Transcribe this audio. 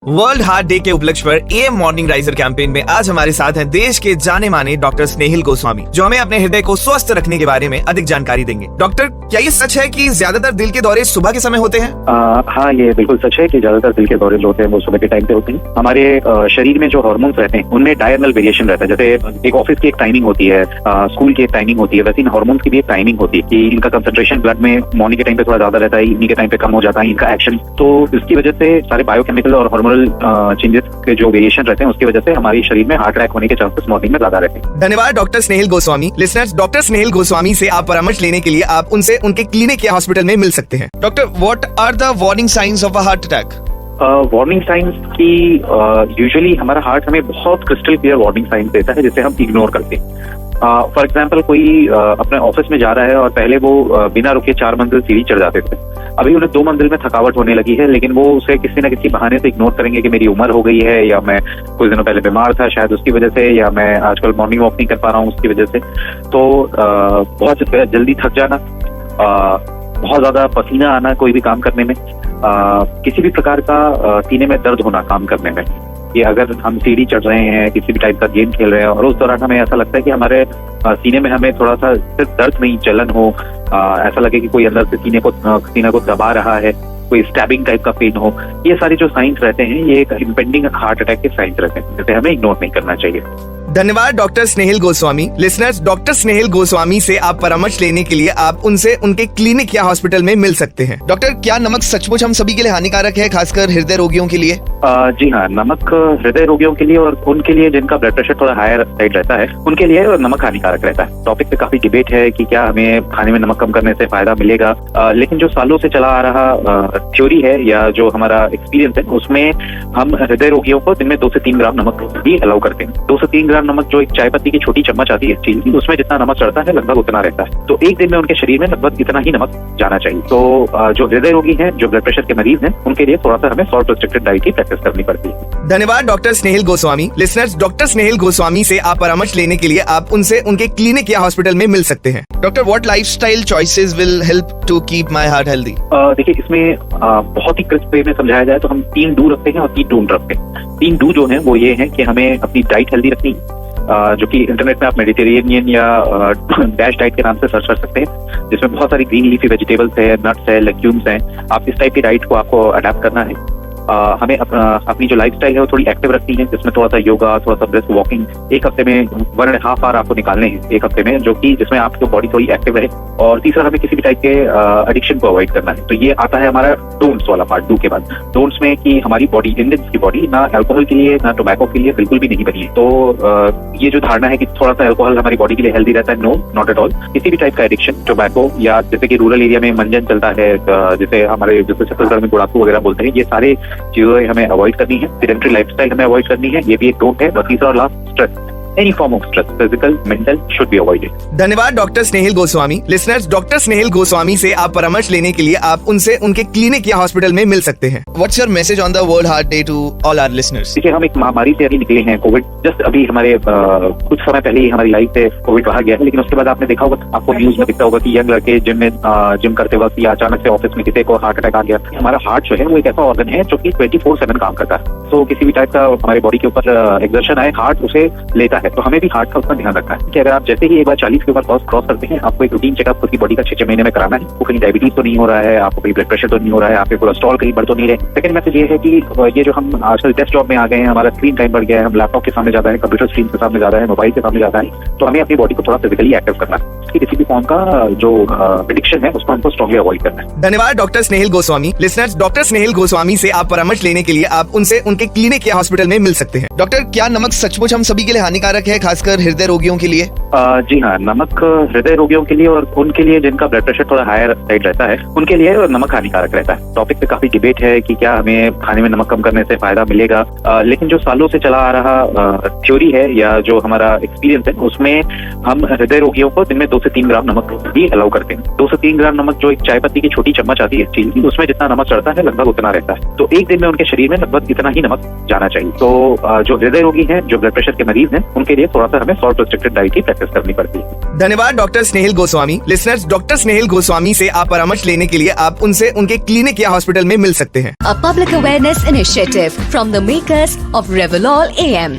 World heart day के उपलक्ष्य पर एएम मॉर्निंग राइजर कैंपेन में आज हमारे साथ हैं देश के जाने माने डॉक्टर स्नेहिल गोस्वामी, जो हमें अपने हृदय को स्वस्थ रखने के बारे में अधिक जानकारी देंगे। डॉक्टर, क्या ये सच है कि ज्यादातर दिल के दौरे सुबह के समय होते हैं? हाँ, ये बिल्कुल सच है कि ज्यादातर दिल के दौरे जो होते हैं वो सुबह के टाइम पे होते हैं। हमारे शरीर में जो हार्मोन्स रहते हैं उनमें डायरनल वेरिएशन रहता है। जैसे एक ऑफिस की एक टाइमिंग होती है, स्कूल की एक टाइमिंग होती है, वैसे इन हार्मोन्स की भी एक टाइमिंग होती है कि इनका कंसंट्रेशन ब्लड में मॉर्निंग के टाइम पे थोड़ा ज्यादा रहता है, इवनिंग के टाइम पे कम हो जाता है इनका एक्शन। तो इसकी वजह से सारे बायोकेमिकल और हार्मोनल चेंजेस के जो वेरिएशन रहते हैं उसकी वजह से हमारे शरीर में हार्ट अटैक होने के चांसेस मॉर्निंग में ज्यादा रहते हैं। धन्यवाद डॉक्टर स्नेहिल गोस्वामी। लिसनर्स, डॉक्टर स्नेहिल गोस्वामी से आप परामर्श लेने के लिए आप उनसे उनके क्लिनिक या हॉस्पिटल में मिल सकते हैं। Doctor, what are the warning signs of a heart attack? Warning signs की यूजुअली हमारा हार्ट हमें बहुत क्रिस्टल क्लियर वार्निंग साइंस देता है जिसे हम इग्नोर करते हैं। फॉर एग्जाम्पल, कोई अपने ऑफिस में जा रहा है और पहले वो बिना रुके 4 मंजिल सीढ़ी चढ़ जाते थे, अभी उन्हें 2 मंजिल में थकावट होने लगी है, लेकिन वो उसे किसी न किसी बहाने से इग्नोर करेंगे कि मेरी उम्र हो गई है, या मैं कुछ दिनों पहले बीमार था शायद उसकी वजह से, या मैं आजकल मॉर्निंग वॉक नहीं कर पा रहा हूँ उसकी वजह से। तो बहुत जल्दी थक जाना, बहुत ज्यादा पसीना आना कोई भी काम करने में, किसी भी प्रकार का सीने में दर्द होना काम करने में, कि अगर हम सीढ़ी चढ़ रहे हैं, किसी भी टाइप का गेम खेल रहे हैं और उस दौरान हमें ऐसा लगता है कि हमारे सीने में हमें थोड़ा सा सिर्फ दर्द नहीं जलन हो, ऐसा लगे कि कोई अंदर से सीने को दबा रहा है, कोई स्टैबिंग टाइप का पेन हो, ये सारे जो साइंस रहते हैं ये एक इम्पेंडिंग हार्ट अटैक के साइंस रहते हैं जिसे हमें इग्नोर नहीं करना चाहिए। धन्यवाद डॉक्टर स्नेहिल गोस्वामी। लिसनर्स, डॉक्टर स्नेहिल गोस्वामी से आप परामर्श लेने के लिए आप उनसे उनके क्लिनिक या हॉस्पिटल में मिल सकते हैं। डॉक्टर, क्या नमक सचमुच हम सभी के लिए हानिकारक है, खासकर हृदय रोगियों के लिए? जी हाँ, नमक हृदय रोगियों के लिए और उनके लिए जिनका ब्लड प्रेशर थोड़ा हायर साइड रहता है उनके लिए नमक हानिकारक रहता है। टॉपिक पे काफी डिबेट है कि क्या हमें खाने में नमक कम करने से फायदा मिलेगा, लेकिन जो सालों से चला आ रहा थ्योरी है या जो हमारा एक्सपीरियंस है उसमें हम हृदय रोगियों को दिन में 2 से 3 ग्राम नमक भी अलाउ करते हैं। 2 से 3 ग्राम नमक जो एक चाय पत्ती की छोटी चम्मच आती है स्टील की, उसमें जितना नमक चढ़ता है लगभग उतना रहता है। तो एक दिन में उनके शरीर में लगभग इतना ही नमक जाना चाहिए। तो जो हृदय रोगी हैं, जो ब्लड प्रेशर के मरीज हैं, उनके लिए थोड़ा सा हमें सॉल्ट रिस्ट्रिक्टेड डाइट की प्रैक्टिस करनी पड़ती है। धन्यवाद डॉक्टर स्नेहिल गोस्वामी। लिसनर्स, डॉक्टर स्नेहिल गोस्वामी से आप परामर्श लेने के लिए आप उनसे उनके क्लिनिक या हॉस्पिटल में मिल सकते हैं। Doctor, what lifestyle choices will help to keep my heart healthy? देखिए, इसमें बहुत ही क्रिस्प वे में समझाया जाए तो हम 3 डू रखते हैं और 3 डोंट रखते हैं। 3 डू जो है वो ये है कि हमें अपनी डाइट हेल्दी रखनी, जो कि इंटरनेट में आप मेडिटेरेनियन या डैश डाइट के नाम से सर्च कर सकते हैं, जिसमें बहुत सारी ग्रीन लीफी वेजिटेबल्स है, नट्स है, लेग्यूम्स हैं। आप इस टाइप की डाइट को आपको अडेप्ट करना है। हमें अपनी जो लाइफस्टाइल है वो थोड़ी एक्टिव रखनी है, जिसमें थोड़ा सा योगा, थोड़ा सा ब्रिस्क वॉकिंग, एक हफ्ते में 1.5 आवर आपको निकालने हैं एक हफ्ते में, जो कि जिसमें आपकी बॉडी थोड़ी एक्टिव रहे। और तीसरा, हमें किसी भी टाइप के एडिक्शन को अवॉइड करना है। तो ये आता है हमारा डोंट्स वाला पार्ट, डू के बाद। डोंट्स में कि हमारी बॉडी, इंडियंस की बॉडी ना अल्कोहल के लिए ना टोबैको के लिए बिल्कुल भी नहीं बनी है। तो ये जो धारणा है कि थोड़ा सा अल्कोहल हमारी बॉडी के लिए हेल्दी रहता है, नो, नॉट एट ऑल। किसी भी टाइप का एडिक्शन, टोबैको या जैसे कि रूरल एरिया में मंजन चलता है, जैसे छत्तीसगढ़ में गुड़ाखू वगैरह बोलते हैं, ये सारे चीजें हमें अवॉइड करनी है। सेडेंटरी लाइफस्टाइल हमें अवॉइड करनी है, ये भी एक डोंट है। और तीसरा और last, stress, any form of stress, physical, mental, should be avoided. धन्यवाद डॉक्टर स्नेहिल गोस्वामी। लिसनर्स, डॉक्टर स्नेहिल गोस्वामी से आप परामर्श लेने के लिए आप उनसे उनके क्लिनिक या हॉस्पिटल में मिल सकते हैं। What's your message on the world heart day to all our listeners? देखिए, हम एक महामारी से अभी निकले हैं, कोविड जस्ट अभी हमारे कुछ समय पहले ही हमारी लाइफ से कोविड बाहर गया है, लेकिन उसके बाद आपने देखा होगा, आपको न्यूज में दिखता होगा कि यंग लड़के जिम करते वक्त या अचानक से ऑफिस में किसी को हार्ट अटैक आ गया। हमारा हार्ट जो है वो एक ऐसा ऑर्गन है जो कि 24/7 काम करता है। तो किसी भी टाइप का हमारे बॉडी के ऊपर एक्सर्शन आए, हार्ट उसे लेता है। तो हमें भी हार्ट का उसका ध्यान रखना है कि अगर आप जैसे ही एक बार 40 के ऊपर क्रॉस करते हैं, आपको एक रूटीन चेकअप खुद की बॉडी का 6 महीने में कराना है। आपको कहीं डायबिटीज तो नहीं हो रहा है, आपको कहीं ब्लड प्रेशर तो नहीं हो रहा है, आपके कोलेस्ट्रॉल कहीं बढ़ तो नहीं रहे। सेकंड मैसेज ये है कि ये जो हम आजकल डेस्क जॉब में आ गए हैं, हमारा स्क्रीन टाइम बढ़ गया है, हम लैपटॉप के सामने ज्यादा है, कंप्यूटर स्क्रीन के सामने ज्यादा है, मोबाइल के सामने ज्यादा है, तो हमें अपनी बॉडी को थोड़ा फिजिकली एक्टिव करना है। किसी भी फॉर्म का जो एडिक्शन है उसको हमको स्ट्रांगली अवॉइड करना है। धन्यवाद डॉक्टर स्नेहिल गोस्वामी। लिसनर्स, डॉक्टर स्नेहिल गोस्वामी से आप परामर्श लेने के लिए आप उनसे उनके क्लिनिक या हॉस्पिटल में मिल सकते हैं। डॉक्टर, क्या नमक सचमुच हम सभी के लिए हानिकारक है, खासकर हृदय रोगियों के लिए? जी हाँ, नमक हृदय रोगियों के लिए और उनके लिए जिनका ब्लड प्रेशर थोड़ा हायर साइड रहता है उनके लिए नमक हानिकारक रहता है। टॉपिक पे काफी डिबेट है कि क्या हमें खाने में नमक कम करने से फायदा मिलेगा, लेकिन जो सालों से चला आ रहा थ्योरी है या जो हमारा एक्सपीरियंस है उसमें हम हृदय रोगियों को दिन में 2 से 3 ग्राम नमक भी अलाउ करते हैं। 2 से 3 ग्राम नमक जो एक चाय पत्ती की छोटी चम्मच आती है स्टील की, उसमें जितना नमक चढ़ता है लगभग उतना रहता है। तो एक दिन में उनके शरीर में लगभग इतना ही नमक जाना चाहिए। तो जो हृदय रोगी हैं, जो ब्लड प्रेशर के मरीज हैं, उनके लिए थोड़ा सा हमें सॉल्ट रिस्ट्रिक्टेड डाइट की प्रैक्टिस करनी पड़ती है। धन्यवाद डॉक्टर स्नेहिल गोस्वामी। लिसनर्स, डॉक्टर स्नेहिल गोस्वामी से आप परामर्श लेने के लिए आप उनसे उनके क्लिनिक या हॉस्पिटल में मिल सकते हैं। A public awareness initiative from the makers of Revolol AM.